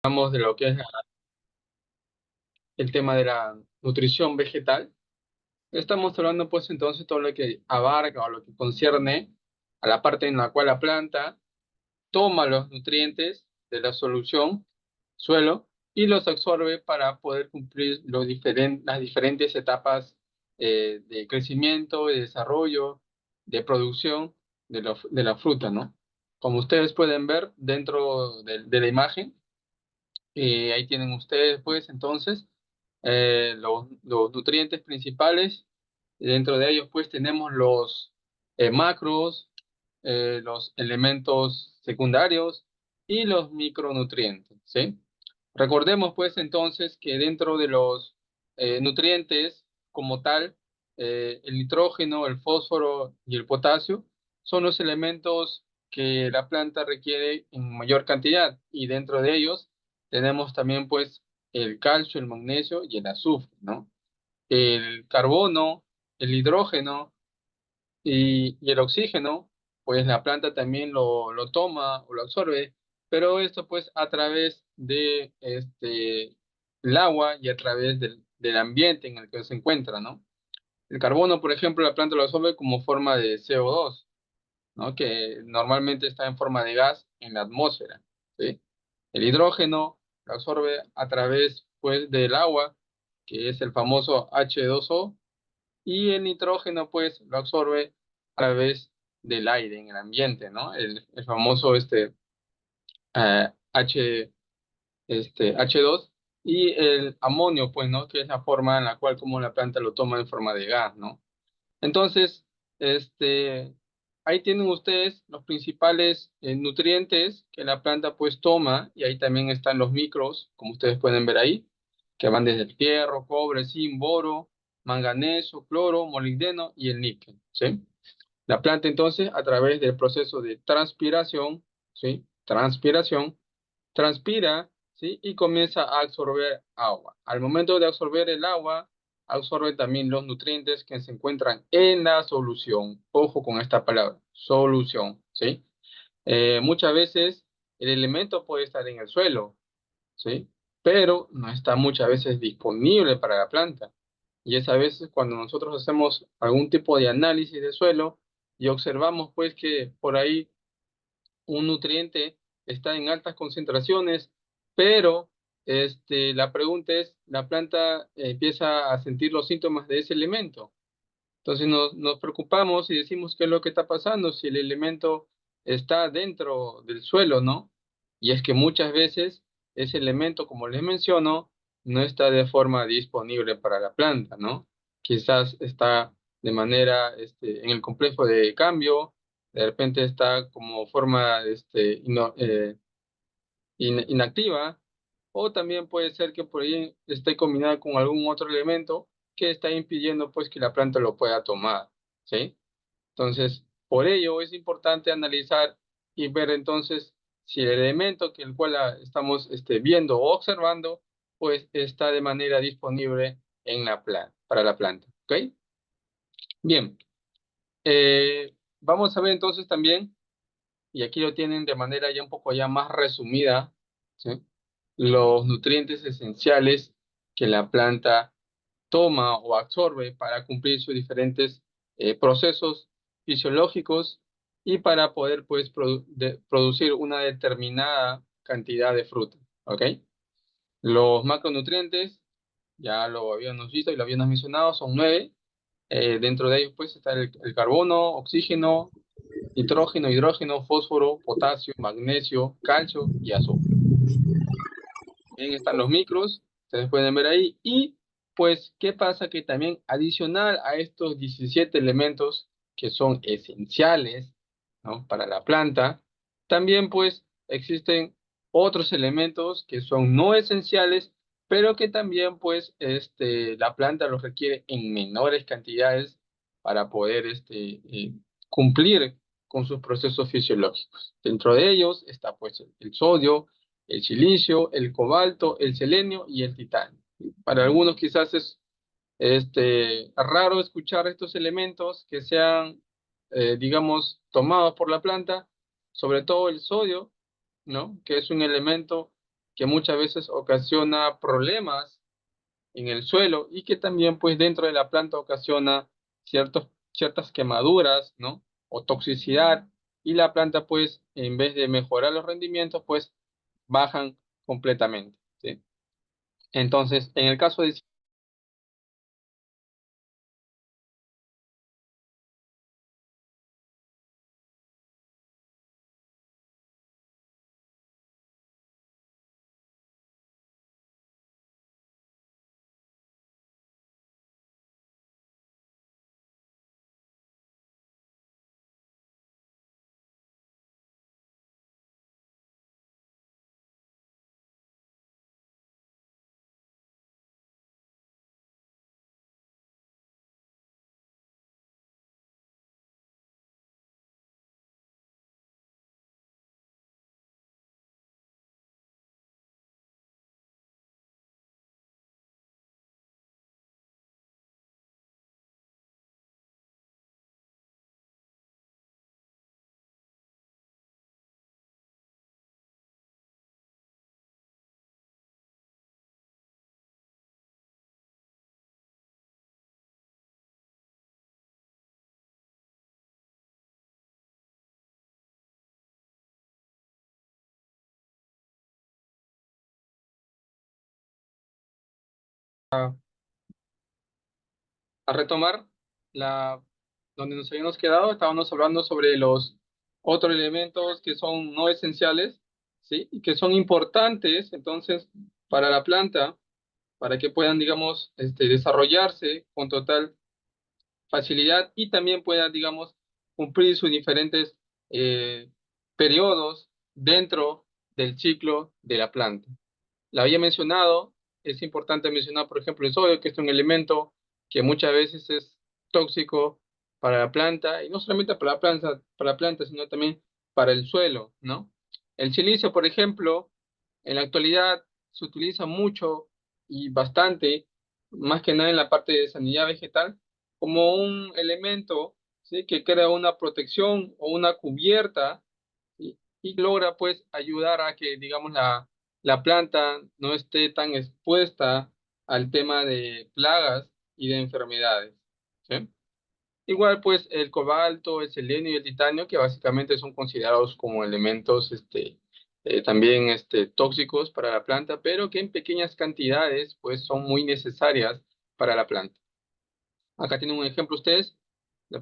Hablamos de lo que es el tema de la nutrición vegetal. Estamos hablando pues entonces todo lo que abarca o lo que concierne a la parte en la cual la planta toma los nutrientes de la solución, suelo, y los absorbe para poder cumplir las diferentes etapas de crecimiento, de desarrollo, de producción de la fruta, ¿no? Como ustedes pueden ver dentro de la imagen, ahí tienen ustedes, pues, entonces, los nutrientes principales. Dentro de ellos, pues, tenemos los macros, los elementos secundarios y los micronutrientes, ¿sí? Recordemos, pues, entonces, que dentro de los nutrientes como tal, el nitrógeno, el fósforo y el potasio son los elementos que la planta requiere en mayor cantidad, y dentro de ellos tenemos también pues el calcio, el magnesio y el azufre, ¿no? El carbono, el hidrógeno y el oxígeno, pues la planta también lo toma o lo absorbe, pero esto pues a través de el agua y a través del ambiente en el que se encuentra, ¿no? El carbono, por ejemplo, la planta lo absorbe como forma de CO2, ¿no? Que normalmente está en forma de gas en la atmósfera, ¿sí? El hidrógeno lo absorbe a través, pues, del agua, que es el famoso H2O, y el nitrógeno, pues, lo absorbe a través del aire en el ambiente, ¿no? El famoso H, H2, y el amonio, pues, ¿no? Que es la forma en la cual como la planta lo toma en forma de gas, ¿no? Entonces, este, ahí tienen ustedes los principales nutrientes que la planta pues toma, y ahí también están los micros, como ustedes pueden ver ahí, que van desde el hierro, cobre, zinc, boro, manganeso, cloro, molibdeno y el níquel, ¿sí? La planta entonces, a través del proceso de transpiración, ¿sí? Transpiración, transpira, ¿sí? Y comienza a absorber agua. Al momento de absorber el agua, absorbe también los nutrientes que se encuentran en la solución. Ojo con esta palabra, solución, ¿sí? Muchas veces el elemento puede estar en el suelo, ¿sí? Pero no está muchas veces disponible para la planta. Y es a veces cuando nosotros hacemos algún tipo de análisis de suelo y observamos pues que por ahí un nutriente está en altas concentraciones, pero la pregunta es, la planta empieza a sentir los síntomas de ese elemento. Entonces nos preocupamos y decimos qué es lo que está pasando si el elemento está dentro del suelo, ¿no? Y es que muchas veces ese elemento, como les menciono, no está de forma disponible para la planta, ¿no? Quizás está de manera, en el complejo de cambio, de repente está como forma, inactiva, o también puede ser que por ahí esté combinada con algún otro elemento que está impidiendo pues que la planta lo pueda tomar, ¿sí? Entonces, por ello es importante analizar y ver entonces si el elemento que el cual estamos viendo o observando pues está de manera disponible en la planta, para la planta, ¿ok? Bien, vamos a ver entonces también, y aquí lo tienen de manera ya un poco ya más resumida, ¿sí? Los nutrientes esenciales que la planta toma o absorbe para cumplir sus diferentes procesos fisiológicos y para poder pues producir una determinada cantidad de fruta, ¿ok? Los macronutrientes, ya lo habíamos visto y lo habíamos mencionado, son 9. Dentro de ellos pues está el carbono, oxígeno, nitrógeno, hidrógeno, fósforo, potasio, magnesio, calcio y azufre. Bien, están los micros, ustedes pueden ver ahí. Y pues, ¿qué pasa? Que también adicional a estos 17 elementos que son esenciales, ¿no? Para la planta, también pues existen otros elementos que son no esenciales, pero que también pues la planta los requiere en menores cantidades para poder cumplir con sus procesos fisiológicos. Dentro de ellos está pues el sodio, el silicio, el cobalto, el selenio y el titanio. Para algunos quizás es raro escuchar estos elementos que sean, digamos, tomados por la planta, sobre todo el sodio, ¿no? Que es un elemento que muchas veces ocasiona problemas en el suelo y que también pues dentro de la planta ocasiona ciertas quemaduras, ¿no? O toxicidad, y la planta pues en vez de mejorar los rendimientos pues bajan completamente, ¿sí? Entonces, en el caso de... A retomar la, donde nos habíamos quedado, estábamos hablando sobre los otros elementos que son no esenciales, ¿sí? Y que son importantes, entonces, para la planta, para que puedan, digamos, desarrollarse con total facilidad y también puedan, digamos, cumplir sus diferentes eh, periodos dentro del ciclo de la planta. La había mencionado, es importante mencionar, por ejemplo, el sodio, que es un elemento que muchas veces es tóxico para la planta, y no solamente para la planta, sino también para el suelo, ¿no? El silicio, por ejemplo, en la actualidad se utiliza mucho y bastante, más que nada en la parte de sanidad vegetal, como un elemento, ¿sí? Que crea una protección o una cubierta y logra pues ayudar a que, digamos, la planta no esté tan expuesta al tema de plagas y de enfermedades, ¿sí? Igual pues el cobalto, el selenio y el titanio, que básicamente son considerados como elementos también tóxicos para la planta, pero que en pequeñas cantidades pues son muy necesarias para la planta. Acá tienen un ejemplo ustedes,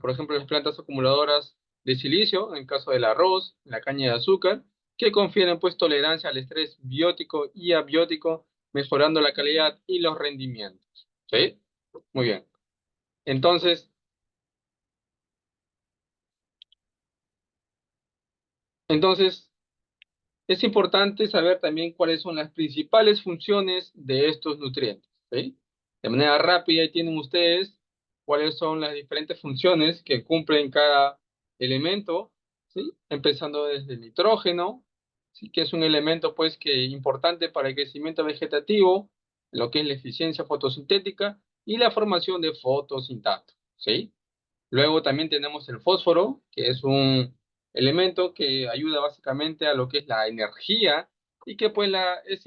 por ejemplo, las plantas acumuladoras de silicio, en el caso del arroz, la caña de azúcar, que confieren pues tolerancia al estrés biótico y abiótico, mejorando la calidad y los rendimientos. ¿Sí? Muy bien. Entonces, entonces, es importante saber también cuáles son las principales funciones de estos nutrientes, ¿sí? De manera rápida, ahí tienen ustedes cuáles son las diferentes funciones que cumplen cada elemento, ¿sí? Empezando desde el nitrógeno, ¿sí? Que es un elemento pues que importante para el crecimiento vegetativo, lo que es la eficiencia fotosintética y la formación de fotosintato, ¿sí? Luego también tenemos el fósforo, que es un elemento que ayuda básicamente a lo que es la energía y que pues es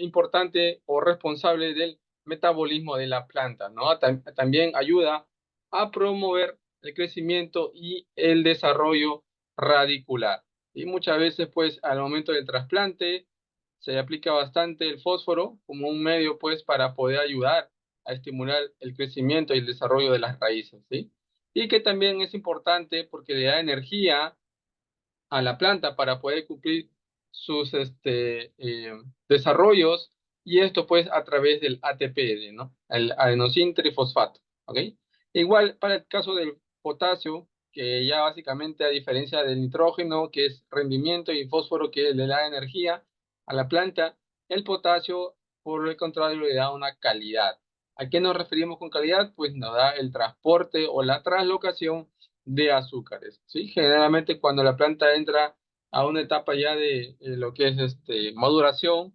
importante o responsable del metabolismo de la planta, ¿no? También ayuda a promover el crecimiento y el desarrollo radicular. Y muchas veces pues al momento del trasplante se aplica bastante el fósforo como un medio pues para poder ayudar a estimular el crecimiento y el desarrollo de las raíces, ¿sí? Y que también es importante porque le da energía a la planta para poder cumplir sus desarrollos, y esto pues a través del ATP, ¿no? El adenosín trifosfato, ¿ok? Igual para el caso del potasio, que ya básicamente a diferencia del nitrógeno, que es rendimiento, y fósforo, que le da energía a la planta, el potasio, por el contrario, le da una calidad. ¿A qué nos referimos con calidad? Pues nos da el transporte o la translocación de azúcares, ¿sí? Generalmente cuando la planta entra a una etapa ya de lo que es maduración,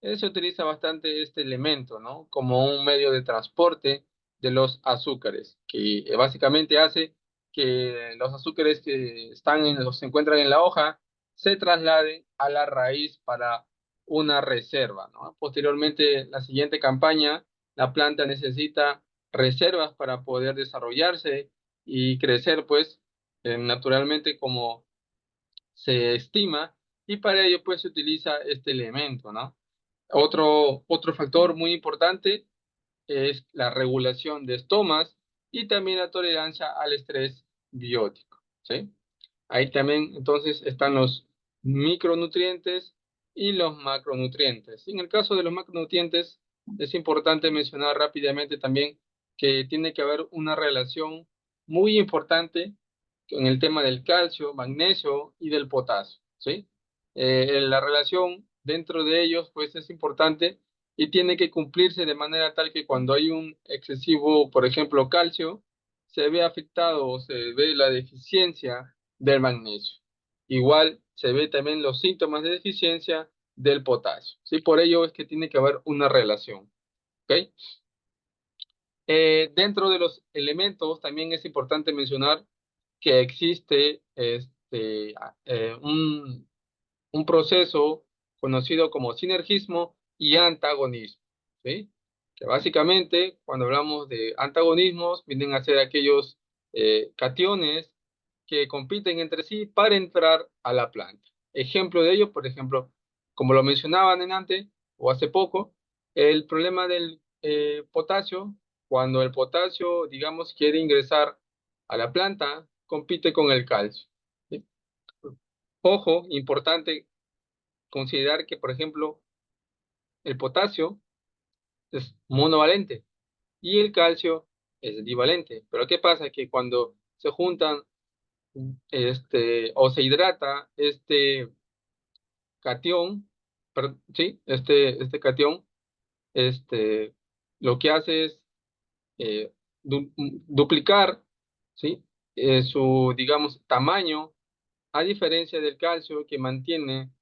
se utiliza bastante este elemento, ¿no? Como un medio de transporte de los azúcares, que básicamente hace que los azúcares que se encuentran en la hoja se trasladen a la raíz para una reserva, ¿no? Posteriormente, la siguiente campaña, la planta necesita reservas para poder desarrollarse y crecer, pues, naturalmente como se estima, y para ello, pues, se utiliza este elemento, ¿no? Otro factor muy importante es la regulación de estomas y también la tolerancia al estrés biótico, ¿sí? Ahí también entonces están los micronutrientes y los macronutrientes. En el caso de los macronutrientes, es importante mencionar rápidamente también que tiene que haber una relación muy importante en el tema del calcio, magnesio y del potasio, ¿sí? La relación dentro de ellos, pues, es importante y tiene que cumplirse de manera tal que cuando hay un excesivo, por ejemplo, calcio, se ve afectado o se ve la deficiencia del magnesio. Igual se ve también los síntomas de deficiencia del potasio, ¿sí? Por ello es que tiene que haber una relación, ¿ok? Dentro de los elementos también es importante mencionar que existe un proceso conocido como sinergismo y antagonismo, ¿sí? Que básicamente, cuando hablamos de antagonismos, vienen a ser aquellos cationes que compiten entre sí para entrar a la planta. Ejemplo de ello, por ejemplo, como lo mencionaban en antes o hace poco, el problema del potasio, cuando el potasio, digamos, quiere ingresar a la planta, compite con el calcio, ¿sí? Ojo, importante considerar que, por ejemplo, el potasio es monovalente y el calcio es divalente. Pero ¿qué pasa? Que cuando se juntan o se hidrata este cation, sí, este cation, este, lo que hace es eh, duplicar, ¿sí? Su, digamos, tamaño, a diferencia del calcio que mantiene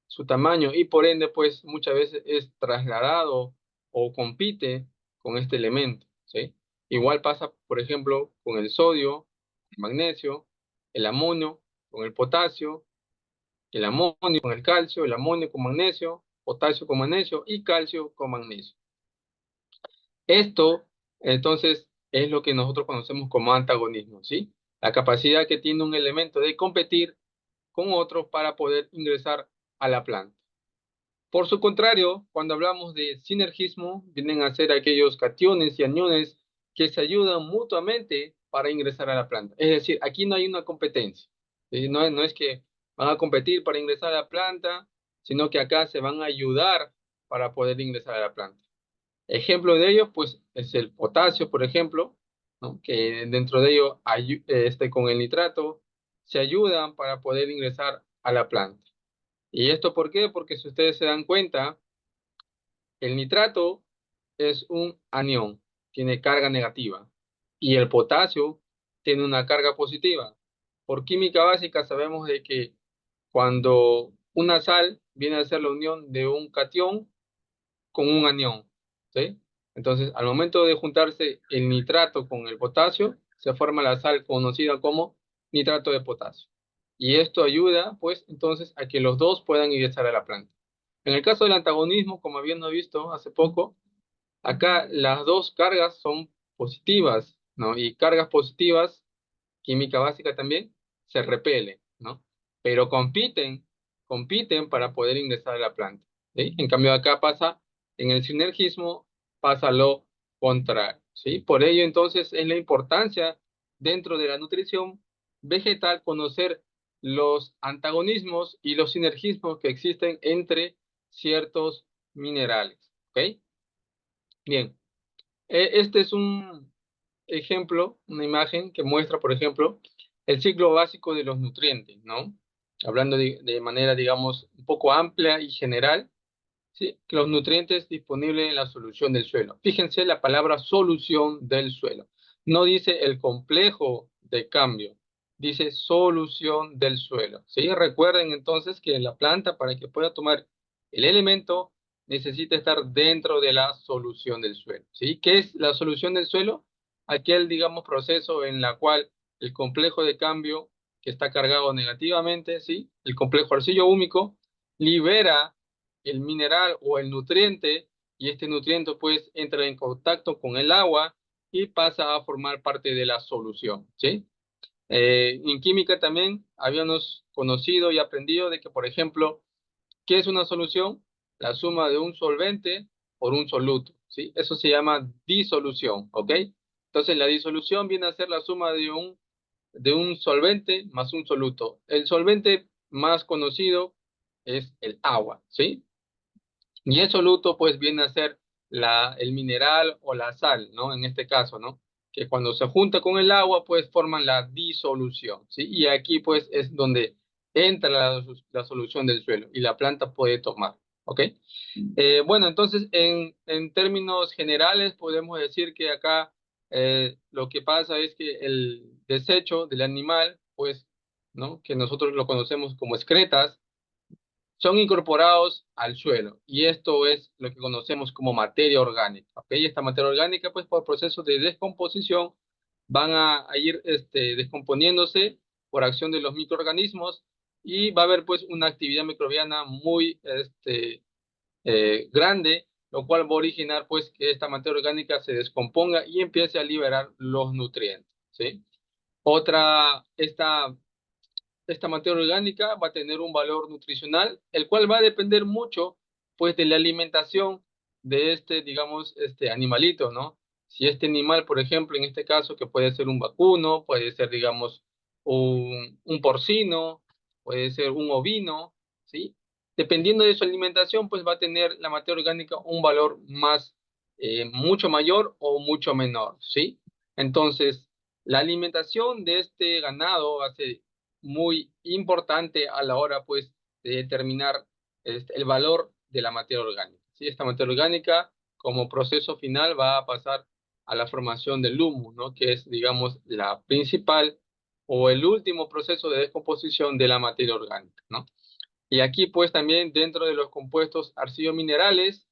su tamaño y por ende, pues muchas veces es trasladado o compite con este elemento, ¿sí? Igual pasa, por ejemplo, con el sodio, el magnesio, el amonio con el potasio, el amonio con el calcio, el amonio con magnesio, potasio con magnesio y calcio con magnesio. Esto, entonces, es lo que nosotros conocemos como antagonismo, ¿sí? La capacidad que tiene un elemento de competir con otro para poder ingresar a la planta. Por su contrario, cuando hablamos de sinergismo, vienen a ser aquellos cationes y aniones que se ayudan mutuamente para ingresar a la planta. Es decir, aquí no hay una competencia. ¿Sí? No es que van a competir para ingresar a la planta, sino que acá se van a ayudar para poder ingresar a la planta. Ejemplo de ello, pues, es el potasio, por ejemplo, ¿no? Que dentro de ello, con el nitrato, se ayudan para poder ingresar a la planta. ¿Y esto por qué? Porque si ustedes se dan cuenta, el nitrato es un anión, tiene carga negativa, y el potasio tiene una carga positiva. Por química básica sabemos de que cuando una sal viene a ser la unión de un catión con un anión, ¿sí? Entonces, al momento de juntarse el nitrato con el potasio, se forma la sal conocida como nitrato de potasio. Y esto ayuda, pues, entonces, a que los dos puedan ingresar a la planta. En el caso del antagonismo, como habíamos visto hace poco, acá las dos cargas son positivas, ¿no? Y cargas positivas, química básica también, se repelen, ¿no? Pero compiten para poder ingresar a la planta, ¿sí? En cambio acá pasa, en el sinergismo pasa lo contrario, ¿sí? Por ello entonces es la importancia dentro de la nutrición vegetal conocer los antagonismos y los sinergismos que existen entre ciertos minerales, ¿ok? Bien, este es un ejemplo, una imagen que muestra, por ejemplo, el ciclo básico de los nutrientes, ¿no? Hablando de manera, digamos, un poco amplia y general, ¿sí? Los nutrientes disponibles en la solución del suelo. Fíjense la palabra solución del suelo. No dice el complejo de cambio, dice solución del suelo, ¿sí? Recuerden entonces que la planta, para que pueda tomar el elemento, necesita estar dentro de la solución del suelo, ¿sí? ¿Qué es la solución del suelo? Aquel, digamos, proceso en la cual el complejo de cambio que está cargado negativamente, ¿sí? El complejo arcillo húmico libera el mineral o el nutriente, y este nutriente pues entra en contacto con el agua y pasa a formar parte de la solución, ¿sí? En química también habíamos conocido y aprendido de que, por ejemplo, ¿qué es una solución? La suma de un solvente por un soluto, ¿sí? Eso se llama disolución, ¿ok? Entonces, la disolución viene a ser la suma de un solvente más un soluto. El solvente más conocido es el agua, ¿sí? Y el soluto, pues, viene a ser el mineral o la sal, ¿no? En este caso, ¿no? Que cuando se junta con el agua, pues, forman la disolución, ¿sí? Y aquí, pues, es donde entra la solución del suelo y la planta puede tomar, ¿ok? Bueno, entonces, en términos generales, podemos decir que acá lo que pasa es que el desecho del animal, pues, ¿no? Que nosotros lo conocemos como excretas, son incorporados al suelo y esto es lo que conocemos como materia orgánica, ¿ok? Esta materia orgánica, pues por procesos de descomposición, van a ir descomponiéndose por acción de los microorganismos y va a haber pues una actividad microbiana muy grande, lo cual va a originar pues que esta materia orgánica se descomponga y empiece a liberar los nutrientes, ¿sí? Esta materia orgánica va a tener un valor nutricional, el cual va a depender mucho, pues, de la alimentación de este, digamos, este animalito, ¿no? Si este animal, por ejemplo, en este caso, que puede ser un vacuno, puede ser, digamos, un porcino, puede ser un ovino, ¿sí? Dependiendo de su alimentación, pues va a tener la materia orgánica un valor más, mucho mayor o mucho menor, ¿sí? Entonces, la alimentación de este ganado hace muy importante a la hora, pues, de determinar el valor de la materia orgánica, ¿sí? Esta materia orgánica, como proceso final, va a pasar a la formación del humus, ¿no? Que es, digamos, la principal o el último proceso de descomposición de la materia orgánica, ¿no? Y aquí, pues, también dentro de los compuestos arcillo-minerales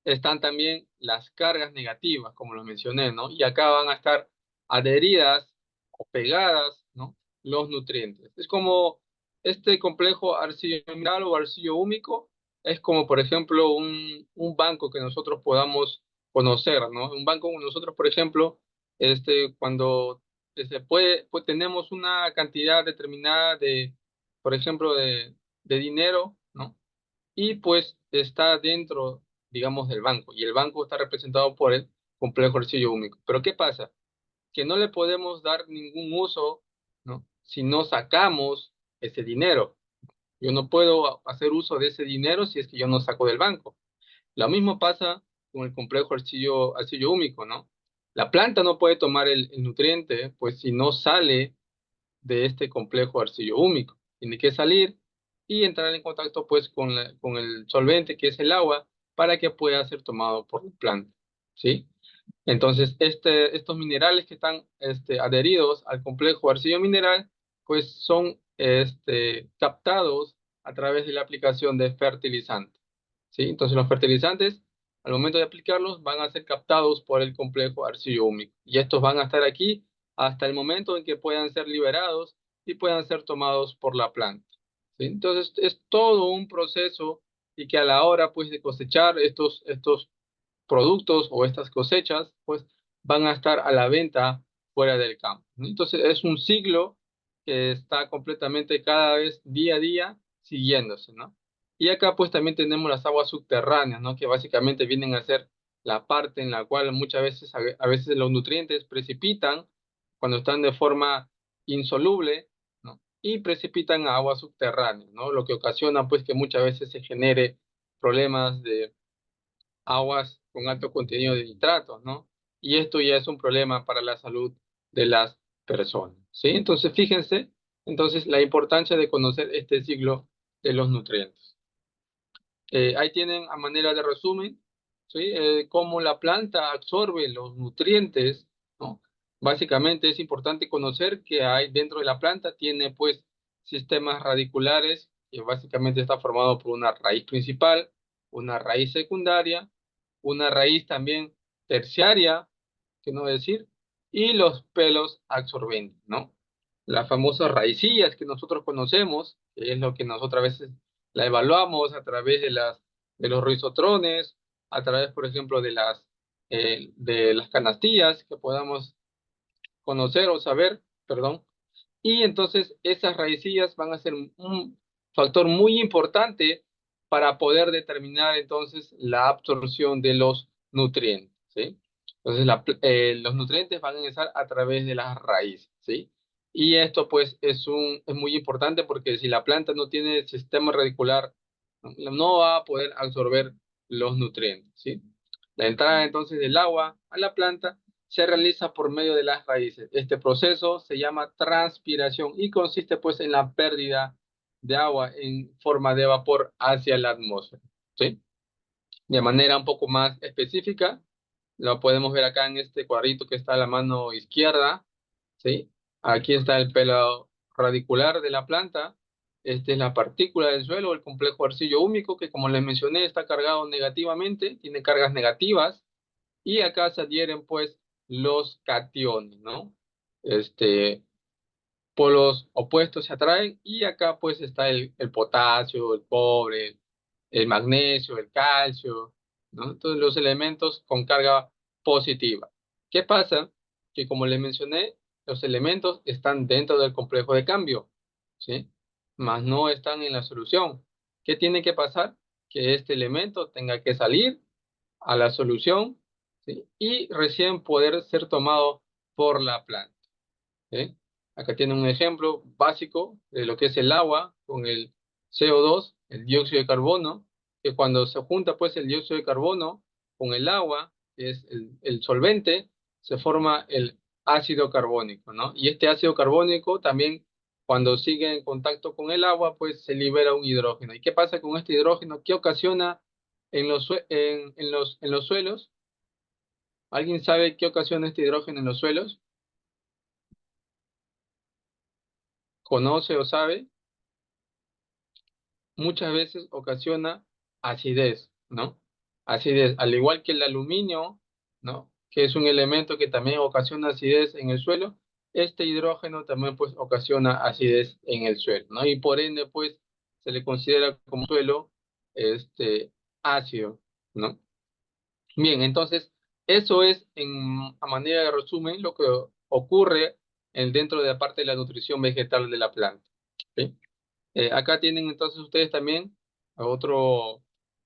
están también las cargas negativas, como lo mencioné, ¿no? Y acá van a estar adheridas o pegadas, ¿no? Los nutrientes. Es como este complejo arcillo-mineral o arcillo húmico, es como, por ejemplo, un banco que nosotros podamos conocer, ¿no? Un banco, nosotros, por ejemplo, cuando pues tenemos una cantidad determinada por ejemplo, de dinero, ¿no? Y pues está dentro, digamos, del banco, y el banco está representado por el complejo arcillo único. Pero ¿qué pasa? Que no le podemos dar ningún uso, ¿no? Si no sacamos ese dinero. Yo no puedo hacer uso de ese dinero si es que yo no saco del banco. Lo mismo pasa con el complejo arcillo húmico, ¿no? La planta no puede tomar el nutriente, pues si no sale de este complejo arcillo húmico. Tiene que salir y entrar en contacto pues con el solvente que es el agua para que pueda ser tomado por la planta, ¿sí? Entonces, estos minerales que están adheridos al complejo arcillo mineral pues son captados a través de la aplicación de fertilizantes, ¿sí? Entonces, los fertilizantes al momento de aplicarlos van a ser captados por el complejo arcillo húmico y estos van a estar aquí hasta el momento en que puedan ser liberados y puedan ser tomados por la planta, ¿sí? Entonces es todo un proceso y que a la hora pues de cosechar estos productos o estas cosechas pues van a estar a la venta fuera del campo, ¿no? Entonces es un ciclo que está completamente cada vez día a día siguiéndose, ¿no? Y acá pues también tenemos las aguas subterráneas, ¿no? Que básicamente vienen a ser la parte en la cual muchas veces, a veces los nutrientes precipitan cuando están de forma insoluble, ¿no? Y precipitan a aguas subterráneas, ¿no? Lo que ocasiona pues que muchas veces se genere problemas de aguas con alto contenido de nitratos, ¿no? Y esto ya es un problema para la salud de las personas, ¿sí? Entonces, fíjense, entonces, la importancia de conocer este ciclo de los nutrientes. Ahí tienen a manera de resumen, ¿sí? Cómo la planta absorbe los nutrientes, ¿no? Básicamente es importante conocer que hay dentro de la planta, tiene pues sistemas radiculares, que básicamente está formado por una raíz principal, una raíz secundaria, una raíz también terciaria, que no decir, y los pelos absorbentes, ¿no? Las famosas raicillas que nosotros conocemos, que es lo que nosotros a veces la evaluamos a través de los rizotrones, a través, por ejemplo, de las canastillas que podamos conocer o saber, perdón. Y entonces esas raicillas van a ser un factor muy importante para poder determinar entonces la absorción de los nutrientes, ¿sí? Entonces los nutrientes van a ingresar a través de las raíces, ¿sí? Y esto pues es muy importante porque si la planta no tiene sistema radicular, no va a poder absorber los nutrientes, ¿sí? La entrada entonces del agua a la planta se realiza por medio de las raíces. Este proceso se llama transpiración y consiste pues en la pérdida de agua en forma de vapor hacia la atmósfera, ¿sí? De manera un poco más específica, lo podemos ver acá en este cuadrito que está a la mano izquierda, ¿sí? Aquí está el pelo radicular de la planta. Esta es la partícula del suelo, el complejo arcillo húmico, que como les mencioné está cargado negativamente, tiene cargas negativas, y acá se adhieren pues los cationes, ¿no? Este, polos opuestos se atraen y acá pues está el potasio, el cobre, el magnesio, el calcio, ¿no? Todos los elementos con carga positiva. ¿Qué pasa? Que como les mencioné, los elementos están dentro del complejo de cambio, ¿sí? Mas no están en la solución. ¿Qué tiene que pasar? Que este elemento tenga que salir a la solución, ¿sí? Y recién poder ser tomado por la planta, ¿sí? Acá tienen un ejemplo básico de lo que es el agua con el CO2, el dióxido de carbono, que cuando se junta pues el dióxido de carbono con el agua, que es el solvente, se forma el ácido carbónico, ¿no? Y este ácido carbónico también cuando sigue en contacto con el agua, pues se libera un hidrógeno. ¿Y qué pasa con este hidrógeno? ¿Qué ocasiona en los suelos? ¿Alguien sabe qué ocasiona este hidrógeno en los suelos? ¿Conoce o sabe? Muchas veces ocasiona acidez, ¿no? Acidez, al igual que el aluminio, ¿no? Que es un elemento que también ocasiona acidez en el suelo, este hidrógeno también pues ocasiona acidez en el suelo, ¿no? Y por ende pues se le considera como suelo ácido, ¿no? Bien, entonces eso es a manera de resumen lo que ocurre dentro de la parte de la nutrición vegetal de la planta, ¿sí? Acá tienen entonces ustedes también otro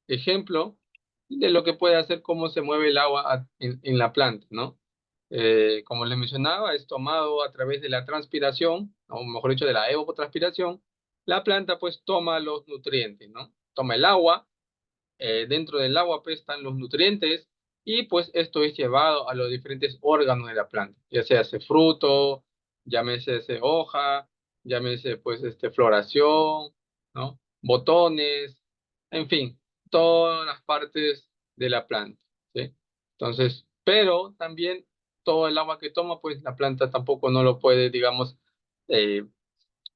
ejemplo de lo que puede hacer cómo se mueve el agua en la planta, ¿no? Como les mencionaba, es tomado a través de la transpiración, o mejor dicho, de la evapotranspiración. La planta pues toma los nutrientes, ¿no? Toma el agua, dentro del agua pues están los nutrientes y pues esto es llevado a los diferentes órganos de la planta, ya sea ese fruto, llámese ese hoja, llámese pues floración, ¿no? Botones, en fin, todas las partes de la planta, ¿sí? Entonces, pero también todo el agua que toma pues la planta tampoco no lo puede, digamos, eh,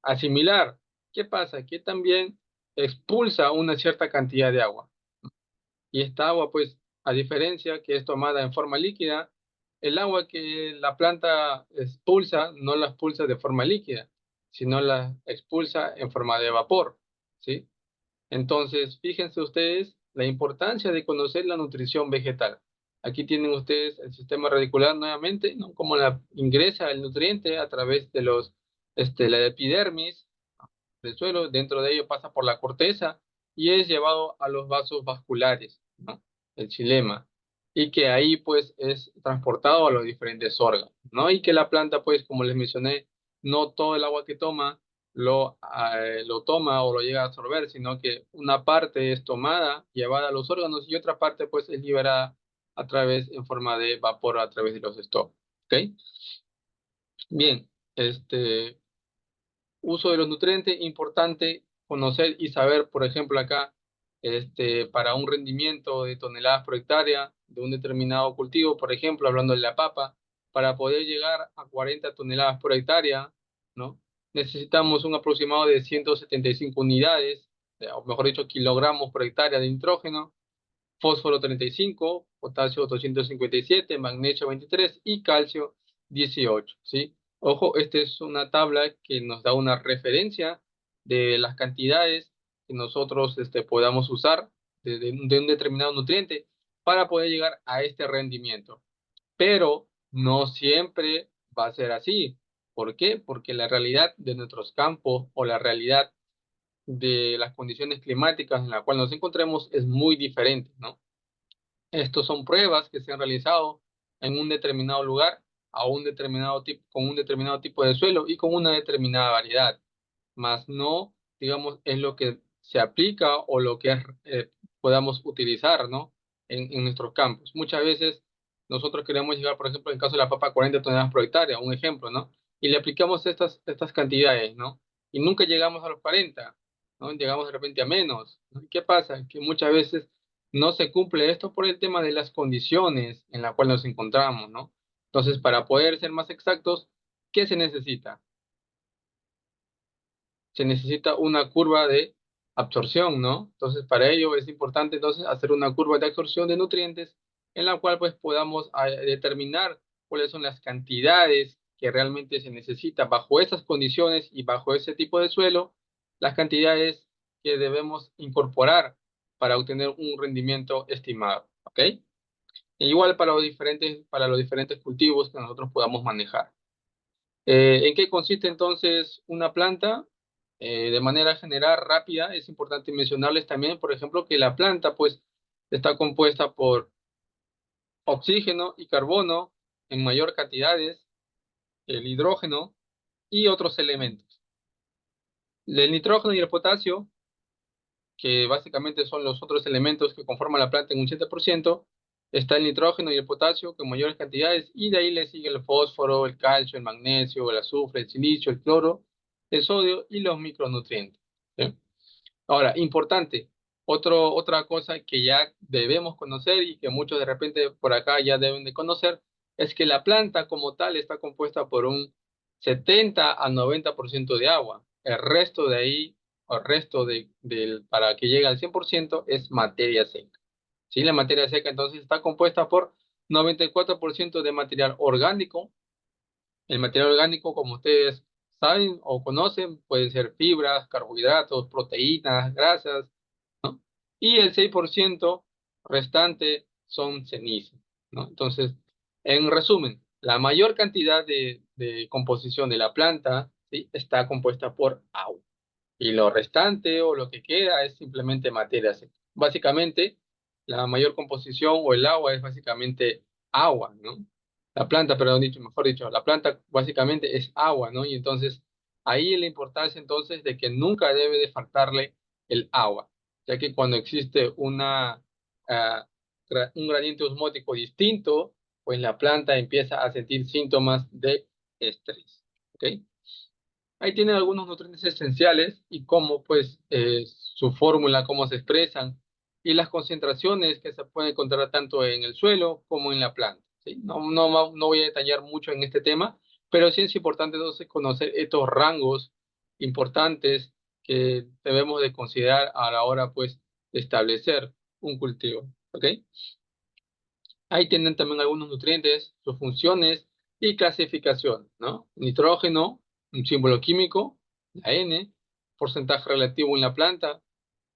asimilar. ¿Qué pasa? Que también expulsa una cierta cantidad de agua. Y esta agua, pues, a diferencia que es tomada en forma líquida, el agua que la planta expulsa no la expulsa de forma líquida, sino la expulsa en forma de vapor, ¿sí? Entonces, fíjense ustedes la importancia de conocer la nutrición vegetal. Aquí tienen ustedes el sistema radicular nuevamente, ¿no? Cómo ingresa el nutriente a través de la epidermis del suelo, dentro de ello pasa por la corteza y es llevado a los vasos vasculares, ¿no? El xilema, y que ahí pues es transportado a los diferentes órganos, ¿no? Y que la planta pues, como les mencioné, no todo el agua que toma lo toma o lo llega a absorber, sino que una parte es tomada, llevada a los órganos y otra parte pues es liberada a través, en forma de vapor a través de los stocks, ¿ok? Bien, uso de los nutrientes, importante conocer y saber, por ejemplo, acá, para un rendimiento de toneladas por hectárea de un determinado cultivo, por ejemplo, hablando de la papa, para poder llegar a 40 toneladas por hectárea, ¿no? Necesitamos un aproximado de 175 unidades, o mejor dicho, kilogramos por hectárea de nitrógeno, fósforo 35, potasio 257, magnesio 23 y calcio 18, ¿sí? Ojo, esta es una tabla que nos da una referencia de las cantidades que nosotros podamos usar de un determinado nutriente para poder llegar a este rendimiento. Pero no siempre va a ser así. ¿Por qué? Porque la realidad de nuestros campos o la realidad de las condiciones climáticas en la cual nos encontremos es muy diferente, ¿no? Estos son pruebas que se han realizado en un determinado lugar a un determinado tipo, con un determinado tipo de suelo y con una determinada variedad, más no, digamos, es lo que se aplica o lo que podamos utilizar, ¿no? En nuestros campos. Muchas veces nosotros queremos llegar, por ejemplo, en el caso de la papa, 40 toneladas por hectárea, un ejemplo, ¿no? Y le aplicamos estas cantidades, ¿no? Y nunca llegamos a los 40, ¿no? Llegamos de repente a menos, ¿no? ¿Y qué pasa? Que muchas veces no se cumple esto por el tema de las condiciones en las cuales nos encontramos, ¿no? Entonces, para poder ser más exactos, ¿qué se necesita? Se necesita una curva de absorción, ¿no? Entonces, para ello es importante entonces hacer una curva de absorción de nutrientes en la cual pues podamos determinar cuáles son las cantidades que realmente se necesita bajo esas condiciones y bajo ese tipo de suelo, las cantidades que debemos incorporar para obtener un rendimiento estimado, ¿ok? E igual para los diferentes cultivos que nosotros podamos manejar. ¿En qué consiste entonces una planta? De manera general, rápida, es importante mencionarles también, por ejemplo, que la planta pues está compuesta por oxígeno y carbono en mayor cantidades, el hidrógeno y otros elementos. El nitrógeno y el potasio, que básicamente son los otros elementos que conforman la planta en un 80%, está el nitrógeno y el potasio con mayores cantidades, y de ahí le sigue el fósforo, el calcio, el magnesio, el azufre, el silicio, el cloro, el sodio y los micronutrientes. ¿Sí? Ahora, importante, otra cosa que ya debemos conocer y que muchos de repente por acá ya deben de conocer, es que la planta como tal está compuesta por un 70 a 90% de agua. El resto de ahí, o el resto para que llegue al 100% es materia seca. ¿Sí? La materia seca entonces está compuesta por 94% de material orgánico. El material orgánico, como ustedes saben o conocen, pueden ser fibras, carbohidratos, proteínas, grasas, ¿no? Y el 6% restante son cenizas, ¿no? Entonces, en resumen, la mayor cantidad de composición de la planta, ¿sí?, está compuesta por agua. Y lo restante o lo que queda es simplemente materia seca. Básicamente, la mayor composición o el agua es básicamente agua, ¿no? La planta, perdón, mejor dicho, la planta básicamente es agua, ¿no? Y entonces, ahí la importancia entonces de que nunca debe de faltarle el agua, ya que cuando existe ah, un gradiente osmótico distinto, pues la planta empieza a sentir síntomas de estrés, ¿ok? Ahí tienen algunos nutrientes esenciales y cómo, pues, su fórmula, cómo se expresan y las concentraciones que se pueden encontrar tanto en el suelo como en la planta, ¿sí? No voy a detallar mucho en este tema, pero sí es importante entonces conocer estos rangos importantes que debemos de considerar a la hora, pues, de establecer un cultivo, ¿ok? Ahí tienen también algunos nutrientes, sus funciones y clasificación, ¿no? Nitrógeno, un símbolo químico, la N, porcentaje relativo en la planta,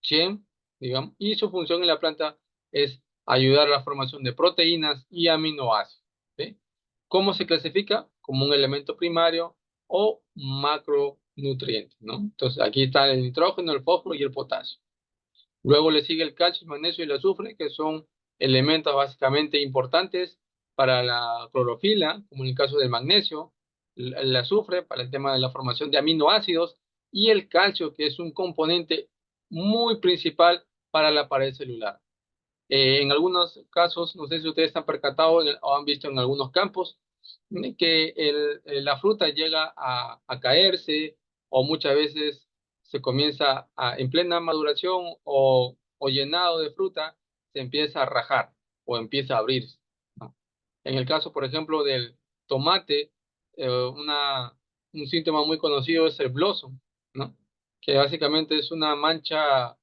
100, digamos, y su función en la planta es ayudar a la formación de proteínas y aminoácidos, ¿sí? ¿Cómo se clasifica? Como un elemento primario o macronutriente, ¿no? Entonces aquí está el nitrógeno, el fósforo y el potasio. Luego le sigue el calcio, el magnesio y el azufre, que son elementos básicamente importantes para la clorofila, como en el caso del magnesio, el azufre para el tema de la formación de aminoácidos, y el calcio, que es un componente muy principal para la pared celular. En algunos casos, no sé si ustedes están percatados o han visto en algunos campos, que la fruta llega a caerse, o muchas veces se comienza en plena maduración o llenado de fruta, se empieza a rajar o empieza a abrirse, ¿no? En el caso, por ejemplo, del tomate, un síntoma muy conocido es el blossom, ¿no? Que básicamente es una mancha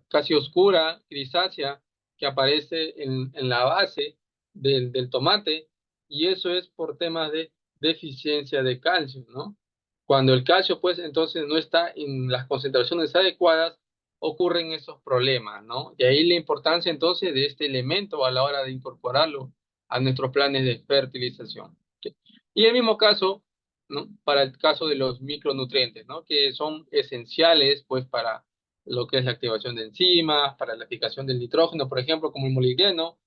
casi oscura, grisácea, que aparece en la base del tomate, y eso es por temas de deficiencia de calcio, ¿no? Cuando el calcio, pues, entonces no está en las concentraciones adecuadas, ocurren esos problemas, ¿no? De ahí la importancia, entonces, de este elemento a la hora de incorporarlo a nuestros planes de fertilización. ¿Ok? Y el mismo caso, ¿no? Para el caso de los micronutrientes, ¿no? Que son esenciales, pues, para lo que es la activación de enzimas, para la fijación del nitrógeno, por ejemplo, como el molibdeno,